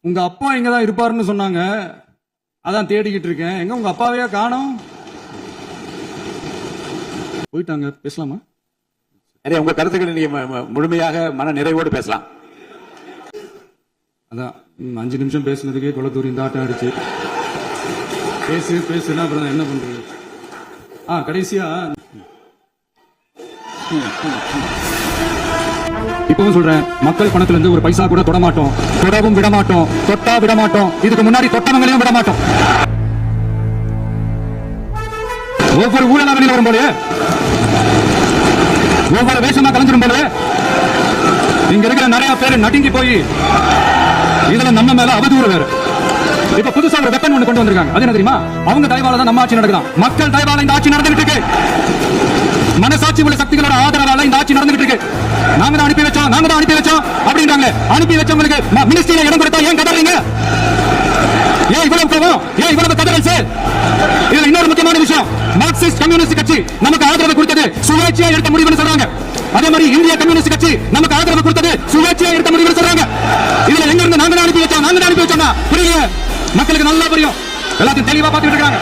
உங்க அப்பா இங்கதான் இருப்பாருன்னு சொன்னாங்க, அதான் தேடிக்கிட்டு இருக்கேன். எங்க உங்க அப்பாவையா காணோம்? போயிட்டாங்க. பேசலாமா? நிறைய உங்க கருத்துக்களை நீங்க முழுமையாக மன நிறைவோடு பேசலாம். அதான் 5 நிமிஷம் பேசுனதுக்கே குளத்தூரி இந்த ஆட்டம் அடிச்சு பேசுனா அப்புறம் என்ன பண்றது? கடைசியா இப்பவும் சொல்றேன், மக்கள் பணத்துல இருந்து ஒரு பைசா கூட தொட மாட்டோம், தொடவும் விட மாட்டோம், தொட்டா விட மாட்டோம், இதுக்கு முன்னாடி தொட்டவங்களையும் விட மாட்டோம். ஒவ்வொரு ஊழலாக வரும் போல, ஒவ்வொரு வேஷமா கலந்துரும் போல, இங்க இருக்கிற நிறைய பேர் நடுங்கி போய் இதுல நம்ம மேல அவதூறு வேற. இப்ப புதுசா ஒரு வெப்பன் ஒண்ணு கொண்டு வந்திருக்காங்க. அது என்ன தெரியுமா? அவங்க தயவால தான் நம்ம ஆட்சி நடக்குதான். மக்கள் தயவால இந்த ஆட்சி நடந்துகிட்டு இருக்கு. மனசாட்சி உள்ள சக்திகளோட ஆதரவால இந்த ஆட்சி நடந்துகிட்டு இருக்கு. நாங்க தான் அனுப்பி வச்சோம் அப்படின்றாங்க. அனுப்பி வச்சவங்களுக்கு மினிஸ்ட்ரியில இடம் கொடுத்தா ஏன் கதறீங்க? ஏன் இவ்வளவு கோவம்? ஏன் இவ்வளவு கதறல் சார்? இதுல இன்னொரு முக்கியமான விஷயம், மார்க்சிஸ்ட் கம்யூனிஸ்ட் கட்சி நமக்கு ஆதரவு கொடுத்தது சுயேட்சையா எடுத்த முடிவுன்னு சொல்றாங்க. அதே மாதிரி இந்திய கம்யூனிஸ்ட் கட்சி நமக்கு ஆதரவு கொடுத்தது சுயேட்சையா எடுத்த முடிவுன்னு சொல்றாங்க. இதுல எங்க இருந்து நாங்க தான் அனுப்பி வச்சோம் புரியல. மக்களுக்கு நல்லா புரியும், எல்லாத்தையும் தெளிவா பார்த்துட்டு இருக்காங்க.